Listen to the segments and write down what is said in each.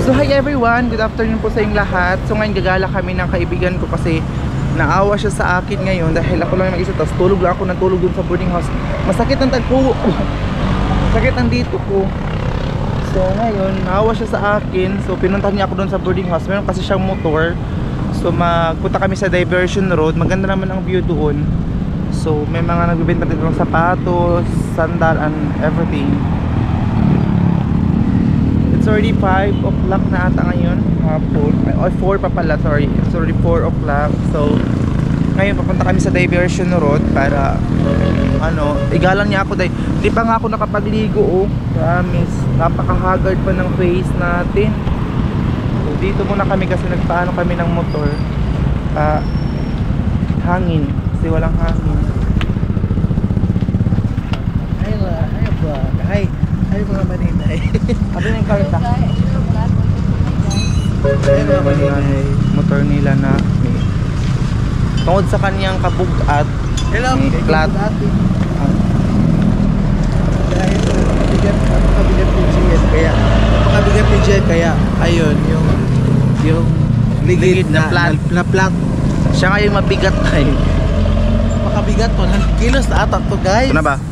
So hi everyone, good afternoon po sa inyong lahat. So ngayon gagala kami ng kaibigan ko kasi naawa siya sa akin ngayon dahil ako lang yung mag-isa, tapos tulog lang ako ng tulog dun sa boarding house. Masakit ang tagpo. Masakit ang dito ko. So ngayon naawa siya sa akin, so pinuntahan niya ako dun sa boarding house. Meron kasi siyang motor. So magpunta kami sa Diversion Road. Maganda naman ang view doon. So may mga nagbibenta dito ng sapatos, sandal and everything. It's already 5 o'clock na ata ngayon hapon. O 4 pa pala, sorry. It's already 4 o'clock. So ngayon papunta kami sa Diversion Road para igalan niya ako dahil hindi pa nga ako nakapagligo, oh. Promise, napakahagard pa ng face natin. So dito muna kami kasi nagpaano kami ng motor. Hangin, kasi walang hangin. Ay mga maninay. Ano yung karita? Ay mga maninay. Motor nila na tungod sa kanyang kabugat. Hello, flat. Dahil makabigat ni Jen kaya ayun yung ligid na flat. Siya nga yung mabigat ay. Makabigat to, kilos na ata to guys. Ano ba?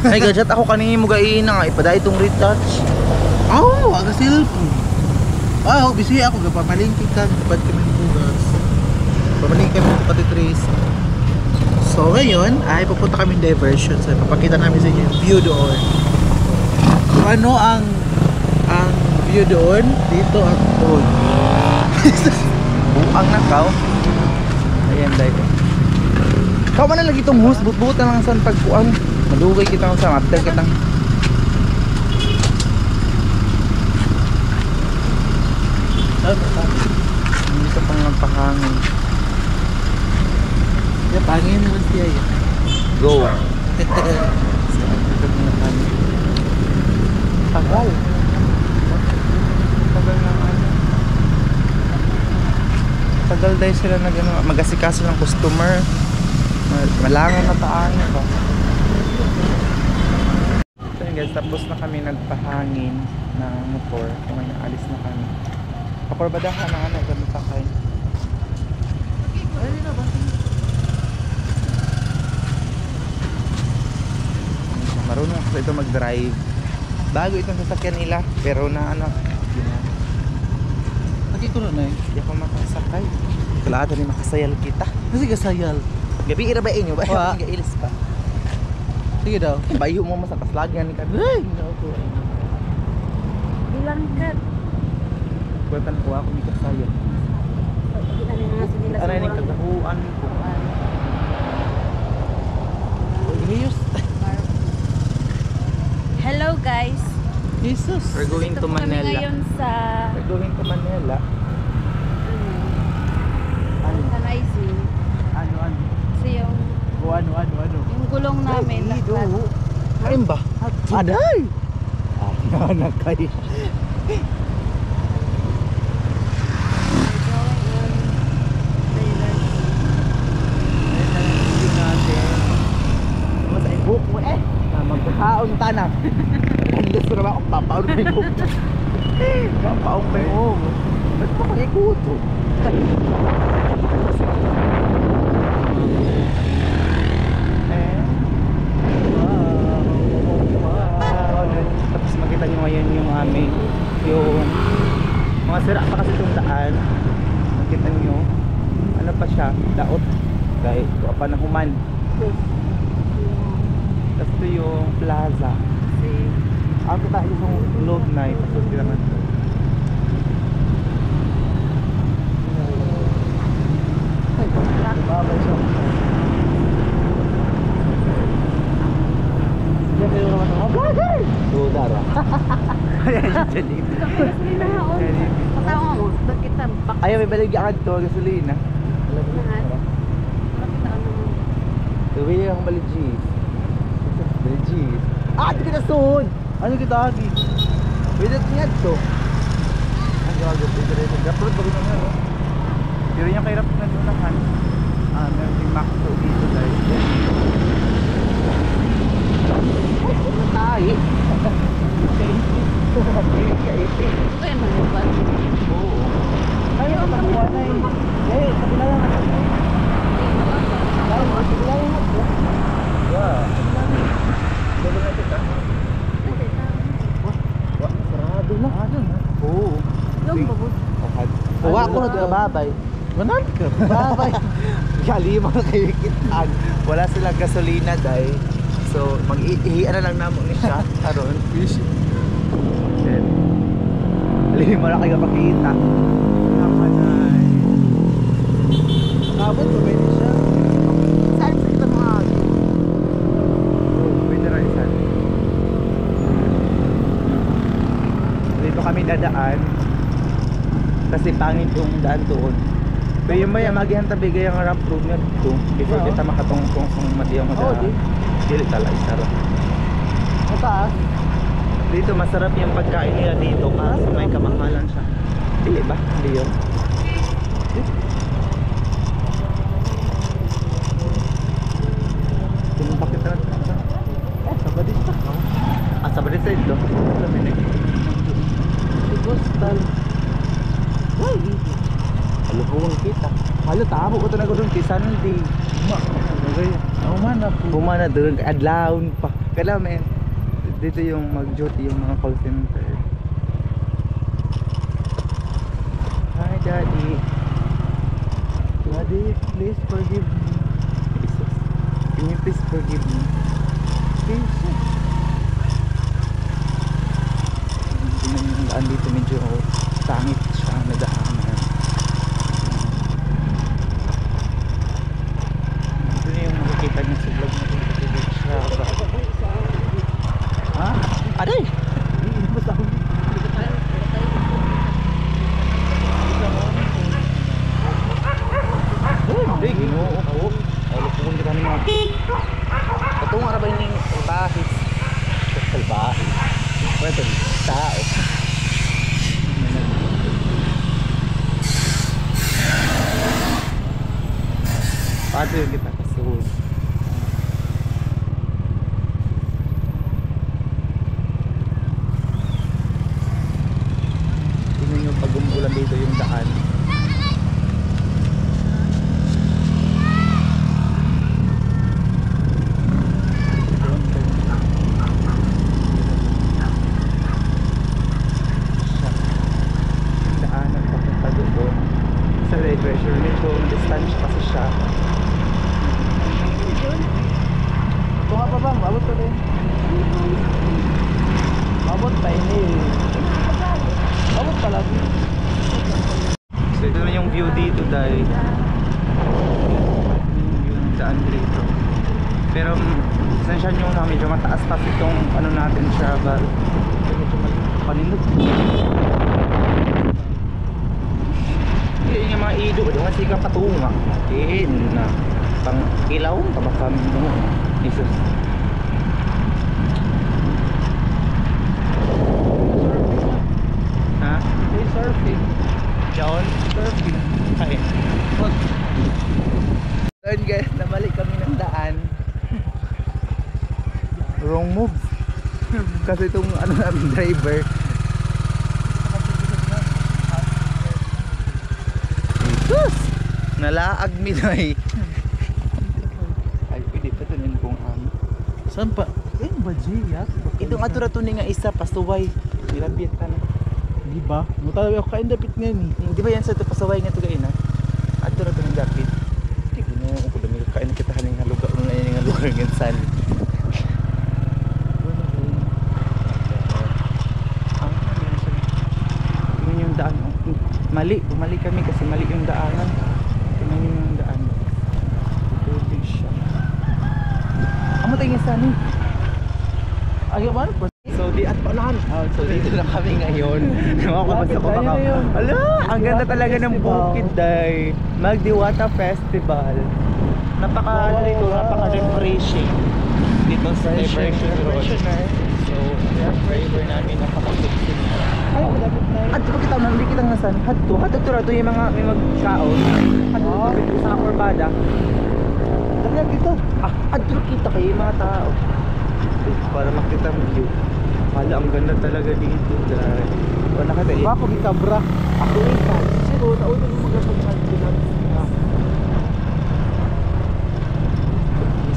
Ay gadget ako kanina mo gain na nga ipaday itong retouch. Aga cellphone. Busy ako gapamalingki ka, bad kami ng bugas. Pamalingki kami ng patitrace. So ngayon ay pupunta kami ng Diversion. So papakita namin sa inyo yung view doon. So ano ang view doon? Dito at doon. Buang na kao. Ayan dahil. Kao man na lagi itong hus, but-butan lang saan pagpuan. Madugay kita sa mapter kitang. Hindi ka pang magpahangin. Pangin naman siya yan. Go. Tagal. Tagal dahil sila mag-asikaso ng customer. Malangan na taan ba? So yun guys, tapos na kami nagpahangin na motor. So ngayon alis na kami. Pakurbadahan na ganun sakay. Marunong ako ito mag-drive. Bago itong sasakyan nila, pero Nakikulo na eh. hindi ako makasakay. Kailangan rin makasayal kita. Kasi kasayal. Gabi irabain nyo ba? Ilis pa. Sige daw. Bayo mo sa kaslagan ni ka. Ay! Bilang kat. Buwatan ko ako ni kasayal. Ano yung kagahuan ko? Hello guys. Jesus. We're going to Ito po kami Manila. ngayon sa We're going to Manila. vulcanizing. Ano? Kasi yung gulong namin lakad. Ayun ba? Aday! Nakay. Buhok mo magkakaon tanang. Andas na naman akong papaon pa yung buhok. Papaon pa yung buhok. Ba't pa pag-ikuto? Tapos makita nyo ngayon yung aming yung mga sira pa kasi itong daan. Makita nyo ano pa siya, daot dahil ito pa na human. Tapos ito yung plaza. Ako tayo yung loob na ipasok sila naman ito. Babay siya. Diyan kayo naman ang vlogger! Dudara. Ayan yung dyan. Gasolina nga o. Patawa mo. Ba't kita bak? Ayaw may baligyan ka ito, gasolina. Lahat. Wala kita ano. Tuwi yung baligis. Baligis. Ito kita suhod! Ano kita agi? Pwede niya ito. Ang gagawin ito rin. Gaprod bago na nga. Pero yung kahirap na dunahan. Meron yung Macdo dito dahil. Ay, kung tayo. Ito yung manubat. Oo. Yung babod. Kuha ko nagkababay. Manan ka. Babay. Kalima na kayo kitaan. Wala silang gasolina dahil. So, mag-ihian na lang namo ni siya. Karon. Fish. Then, lima na kayo makita. Nakanay. Abot ba pwede siya? Saan sa ito mga Pwede na isan. Dito kami dadaan. Kasi pangit yung daan doon. Pero yung maya magihan tabi gaya ng ramp road nga dito. Before kita makatungtong sa madiyang Oo, di. Dili tala isara. Mataas. Dito masarap yung pagkain nila dito kasi may kamahalan siya. Dili ba? Hindi yun. Tinumpak kita na. Sabadista ka. Sabadin sa ito. Postal. Why? Alubuhan kita. Halo tamo ko ito na doon kay Sandy. Man ako. Bumana doon, adlaon pa. Kala men, dito yung mag-duty yung mga call center. Hi Daddy. Daddy, please forgive me. Jesus. Can you please forgive me? Please. Tingnan yung daan dito medyo tangit siya na daanan. Ito na yung makikita niyo sa vlog natin sa village siya. Ha? Aday! Iinipot ako. Hindi, ginoo ko. Alupun kita ng mga ito nga rabay ng bahis. Bahis. Pwede, tao. Paano yung kita kasunod? Tingnan nyo pag umulan dito yung daan. Daanan papunta doon sa diversion. Medyo distansya kasi siya. Ito nga pa ba? Mabot ko din. Mabot pa ini. Mabot pa lagi. So ito na yung view dito dahil yung daan dito. Pero sensya nyo na medyo mataas pa itong ano natin travel. Medyo paninod. Yung mga ido, yung mga sikang patunga. Na pang ilaw, tabakam mo. Jesus. Ha? Hey, surfing. John? Surfing. Ay. Doon guys, nabalik kami ng daan. Wrong move. Kasi itong ano namin driver. Jesus! Nalaag mi doy. Ay, pwede pa tunin kong ano. Saan pa? Eh, ba Jia? Itong atura tunin nga isa, pasuway. Nilabit ka na. Di ba? Mutawi ako kain dapit nga ni. Di ba yan sa ito pasaway nga ito kayo na? Atura tunin dapit. Hindi ko na ako dami kain kita haning haluga. Ano na yan yung haluga ng san. Tingnan yung daan. Mali kami kasi mali yung daanan. Tingnan yung daan. Tubig siya. Amo tayo nga saan eh. Ayaw ba? So di at paulahan. So dito na kami ngayon. Nakakabasa ko baka. Ala, ang ganda talaga ng bukid day. Magdiwata Festival. Napaka ano dito, napaka refreshing dito sa Diversion Road. So, driver namin napaka-sexy. Ay, dapit na. At ko kita nang kita nasan. Hadto to yung mga may magkaon. Hadto sa kurbada. Dapit dito. Adto kita kay mga tao. Para makita mo view. Hala, ang ganda talaga dito, guys. Wala ka tayo. Bako gikabra. Ako rin ka. Sino, nauna yung mga pagkakilan.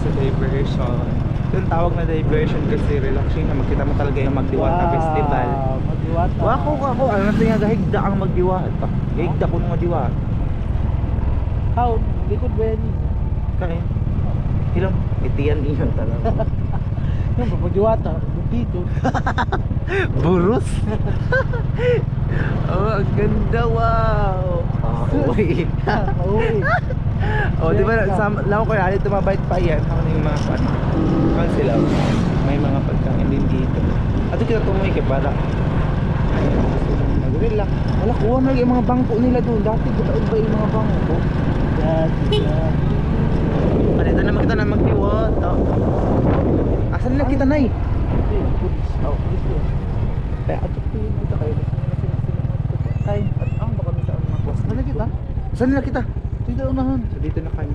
Sa diversion. Yung tawag na diversion kasi relaxing na magkita mo talaga yung Magdiwata Festival. Magdiwata. Ako, ano na nga gahigda ang Magdiwata. Gahigda ko ng Magdiwata. How? Likod ba yan? Kain. Ilang? Itiyan iyon talaga. Yung magdiwata, dito. Burus? Oh, ang ganda, wow. Uwi. Uwi. Oh, di ba, lang ko yan, tumabait pa yan. Ako na yung mga pan. Kan sila, may mga pagkain din dito. At kita tumoy kay para nag-relax. Wala, kuha na yung mga bangko nila doon. Dati, butaod ba yung mga bangko? Palita naman kita na Magdiwata. Asan nila kita, Nay? Oh, Kaya ato ko yun dito kayo. Tay, at ang baka may saan mga kwas. Saan na kita? Saan nila kita? Dito unahan. So dito na kami.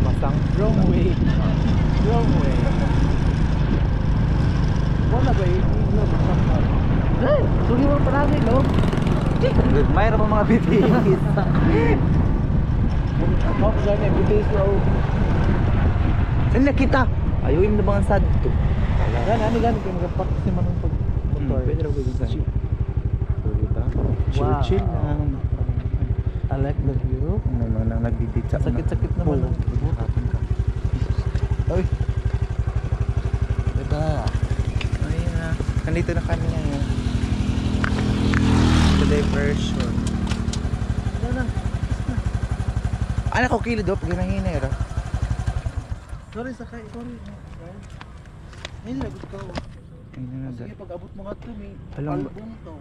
Masang Wrong way. Wrong way. Wala ba yun? Eh, sugi mo pa namin, no? mayroon pa mga BTS. Ako gani, BTS na ako. Saan nila kita? Ayun na bang sad to? Gani, kayo mag-practice naman ng pag-motor. Pwede na pwede saan. So diba? Chill lang. I like the view. Ano nang nagdidit sa Sakit-sakit naman. Hapon ka. Uy. Diba? Ayun na. Nandito na kami ngayon. The diversion. Ano na? Anak ko kilid o, pag hinahinera. Sorry. Ayun, lagot ka. Ayun na Sige, pag abot mo nga ito, may Alam ba- album to.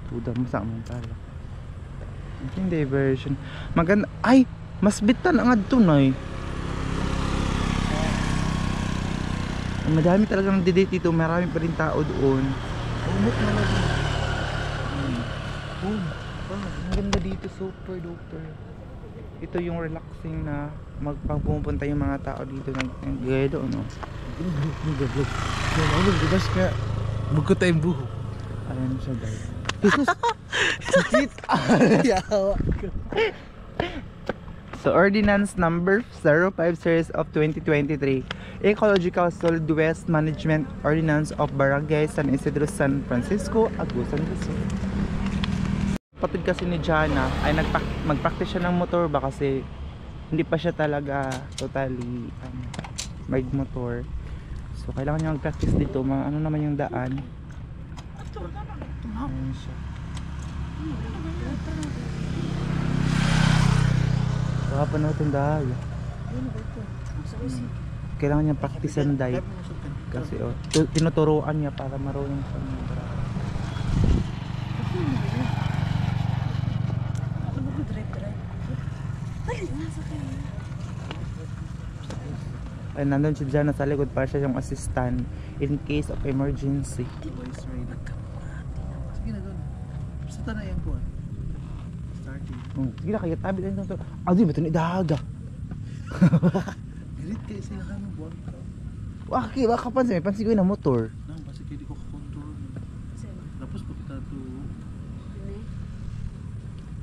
Tuda mo sa amin pala. Yung diversion. Maganda. Ay! Mas bitan ang adto na eh. Madami talagang didate dito. Marami pa rin tao doon. Umot na lang. Ang ganda dito. Super duper. Ito yung relaxing na magpapupunta yung mga tao dito. Gaya doon, no? Ano, dibas ka. Buko tayong buho. Ayan siya guys. Sakit! Yawa ka. So, Ordinance Number 05 Series of 2023, Ecological Solid Waste Management Ordinance of Barangay San Isidro, San Francisco, Agusan del Sur. Kapatid kasi ni Jana ay mag-practice siya ng motor ba kasi hindi pa siya talaga totally mag-motor. So, kailangan niya mag-practice dito. Ano naman yung daan. Ayan siya. Baka pa natin dahil. Kailangan niya practicean dahil. Kasi tinuturuan niya para marunong siya. Ay, nandun si Jana sa likod para siya yung assistant in case of emergency. Sige na doon. Basta na yan po. Starting. Sige na, kaya tabi tayo ito. Adi, ba't ito dahaga? Girit kayo sa yakan ng buwan ka. Waki, baka pansin, may pansin ko yung na motor. Nang, basta kayo di ko kakontrol. Tapos pag ito ito.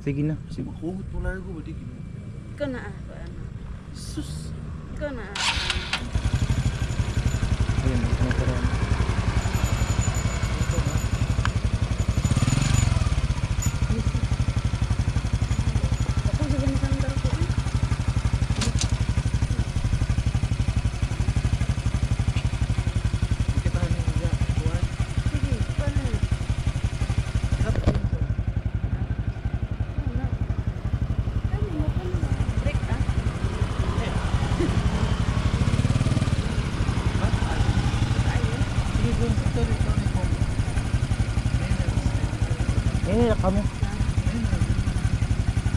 Sige na. Kasi makungot mo largo ba di gino? Ikaw na Sus! Ikaw na Ayun, motor. Ako sa ganitang ko Kita kami nga. Buwan. Sige, paano na? Sarap yun to. Ano? Ano mo? Break ah? Ayun. Sige doon. Ito rin. Ito rin. Eh, kamo.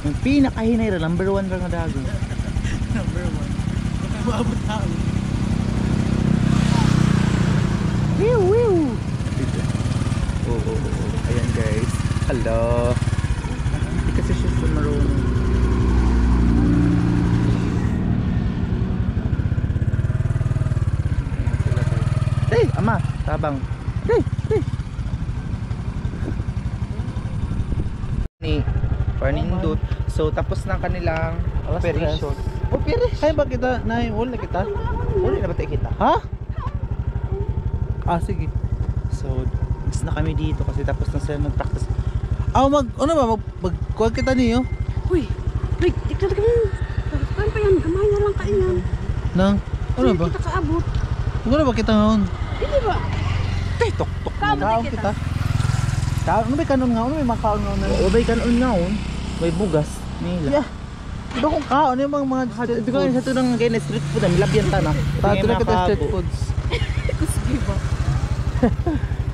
Yung pinakahinay ra, number 1 ra nga dago. Number 1. Baka maabot na ako. Wiw, wiw! Oo. Ayan guys. Hello. Hindi kasi siya sa marunong. Hey, ama, tabang. Hey. Kanindot. So tapos na kanilang Alas operation. Operation. Ay ba kita na wala kita? Uli na ba tayo kita? Ha? Ah sige. So is na kami dito kasi tapos na sila mag-practice. Ano ba magkuha kita niyo? Uy, wait, ikaw ka mo. Saan pa yan? Gamay na lang kayo. Nang ano ba? Kita kaabot. Ano ba kita ngaon? Hindi ba? Tay tok-tok. Kaabot Kaon kita. kita. Kaon ano ba kanon ngaon? Ano may makaon ngaon? O bay kanon naon. May bugas nila. Yeah. Iba kung kaon yung mga street Ito kasi sa ito ng ganyan street food, ang labyan ta na. Tato na kita street foods. Kuski ba?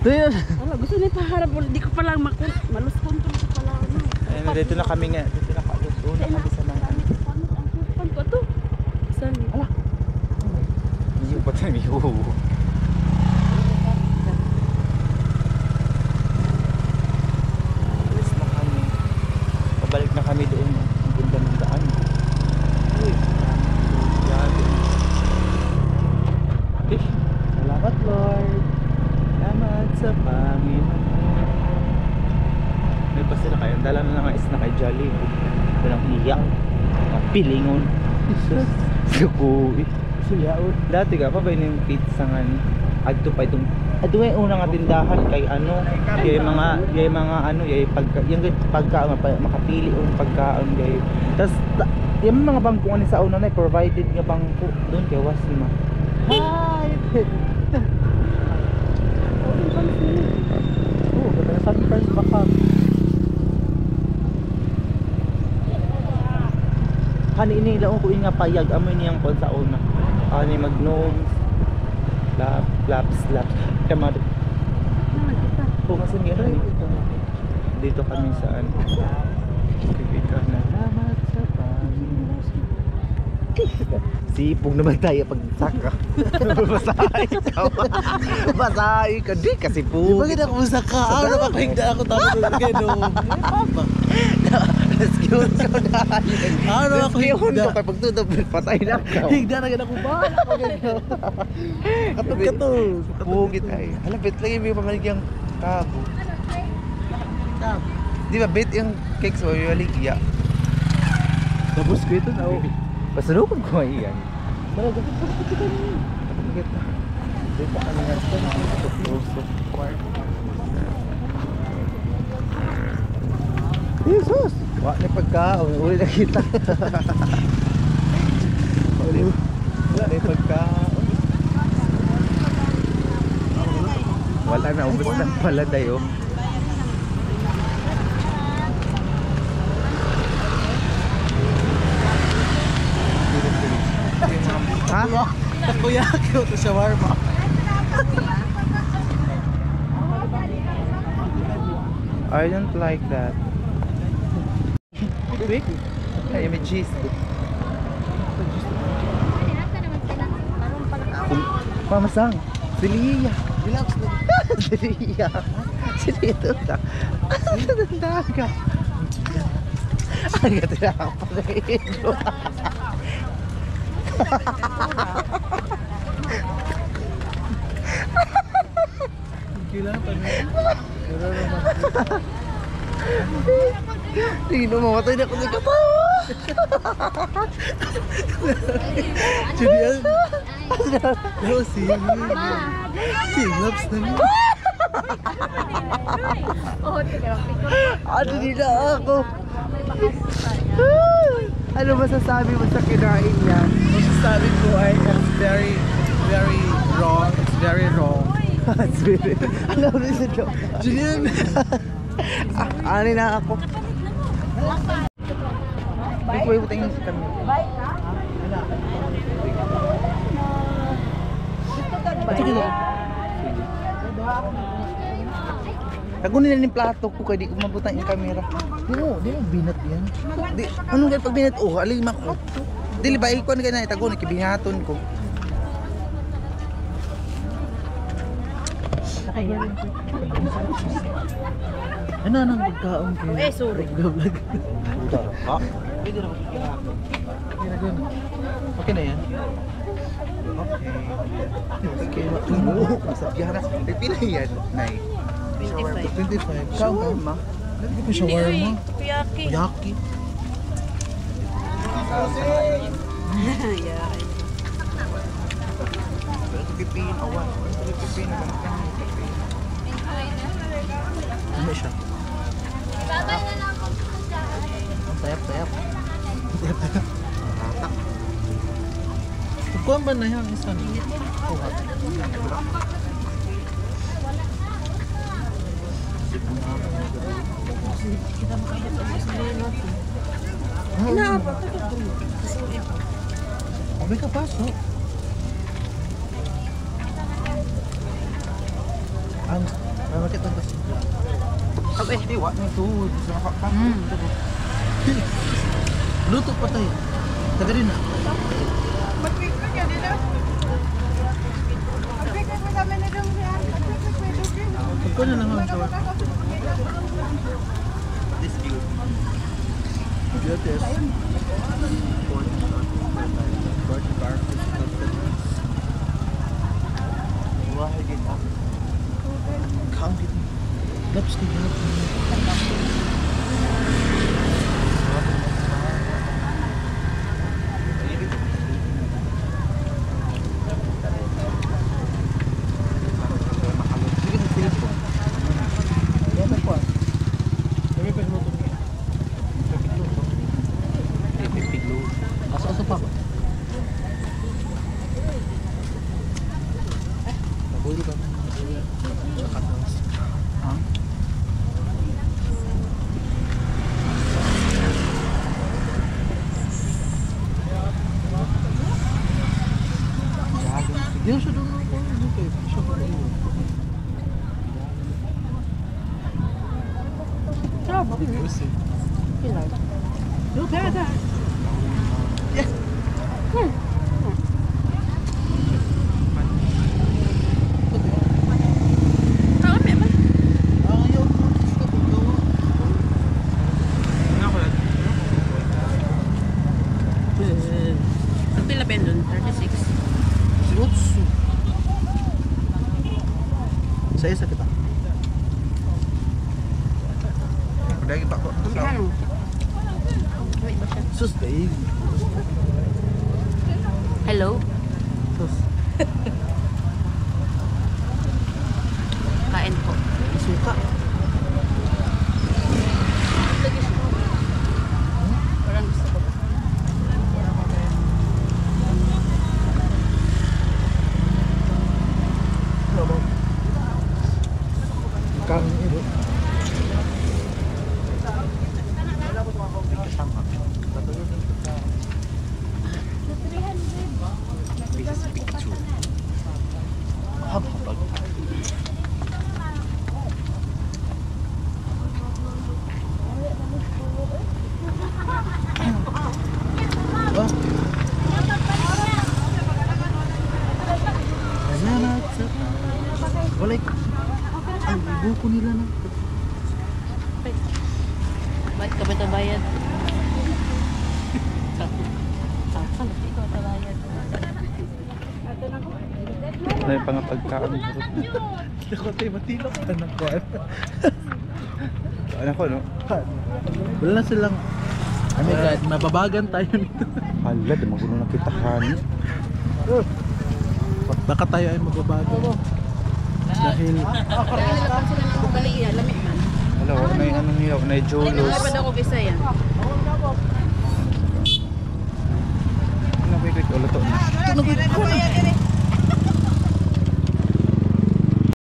Dito. Wala, gusto niya paharap. Di ko palang malus control ko pala. Ayun, dito na kami nga. Dito na kami. Doon na kami sa mga. Pan ko to. Saan? Ala. Yung patay may huhu. Alis na kami. Pabalik na kami doon. Ang ganda ng daan. Uy. Grabe. Salamat Lord. Salamat sa Panginoon. May pa sila kayo. Dala na nga is na kay Jolly. Walang iyak. Pilingon. Sukuwi. Suyaon. Dati ka pa ba yung pizza nga ni? Adto pa itong adto yung unang tindahan kay ano, yung mga ano, yung pagka makapili ang pagkaon kay. Tas yung mga bangko ani sa una na provided nga bangko doon kay Wasima. Hi. Oh, ganda sa friends baka. Kani ini lang ko nga payag amoy niyang kon sa una. Ani magnoms. Laps. Tama. Kung kasi nga dito kami sa ano. Kaibigan na. Salamat sa Panginoon. Sipog naman tayo pag saka. Basahin ka. Basahin ka. Di kasi po. Bakit ako sa ka? Ano ba kahigda ako tapos gano? Rescue ko na. Ano ako Rescue ko higda? kapag tutop patay na ka. Higda na gana ko ba? Ako gano. Katog. Pugit ay. Halapit lagi may pamaligyang kabo. Di ba bit yung cake so yung aligya. Tapos ko ito na. Pasalukon ko ay yan. Talaga. Dito kami nga sa puso. Jesus! Wala na pagkaon. Uli na kita. Wala na pagkaon. Wala na. Ubus na pala tayo. Ha? Takoyaki o to shawarma. I don't like that. Big? Ay, may cheese. Pamasang. Si Lia. Relax na. Si Lia. Si Lia ito na. Ano na daga? Ang ganda na ako na ito. Kailangan pa na. Tingin mo, mamatay na ako sa katawa. Julian. Hello, see you. Loves na niya. Oh, tika. Ano nila ako? Ano masasabi mo sa kinain niya? Masasabi ko ay it's very, very wrong. It's very wrong. It's very... Alam mo rin siya. Julian. Ano na ako? May kuwi mo tingin sa kami. Sige na. Tagunin na yung plato ko kaya di ko mabutang yung camera. Di mo binat yan. Di, anong kaya pag binat? Oh, alima ko. Dili ba ikon ka na itagunin, kibingaton ko. Ano nang pagkaon kayo? Eh, sorry. Vlog. Ha? Pwede na okay na yan? Okay. Oo, masabyahan na. Eh, pila yan, Nay? 25. Kaon ka? Shawarma. Hindi ko shawarma. Kaya Yaki. Yaki. Yeah. Pipin, awan. Pipin naman. Ano siya? Ang tayap-tayap. Tayap-tayap. Tatak. Kukuha ba na yung isa? Kuha. Kita makaya sa mga Inaapa ka ito. Abi ka paso. Ang makita ang kasi. Abay, diwa na ito. Luto pa tayo. Taga rin na. Mag-picture ka din ah. Mag-picture mo kami na dong siya. Kukuha na lang ang sawa. This view. Beauties. Pork bar. Wah, din ah. Count it. Lipstick. Asa pa ba? Nabulo ba? Ha? Yan siya doon ako. Okay, siya pa rin. Sarap. Pilar. Da. Yes! Marami ba? Ayaw ko. Gusto ko gawa. Ang pila ba doon? 36. Si Otsu. Sa isa kita. Dagi pa ko. Ano? Wait ba siya? Sus, kain. Hello? Sus. Kain po. Suka. Parang gusto ko. Kang ito. Oh. Salamat sa Balik. Ang ibuko nila na. Ba't ka ba tabayad? Saan? Ikaw tabayad. Ano yung pangapagkaan? Ako tayo matilok ka ng kuwan. Ano ko, no? Wala na silang ano God, mababagan tayo nito. Hala, di magulo na kita, honey. Baka tayo ay mababago. Dahil Dahil lang sila ng kubaliya, lamig man. Hala, wala na yung ano nila, wala na yung jolos. Ano ba ako bisa yan? Ano ba yung wala to? ito na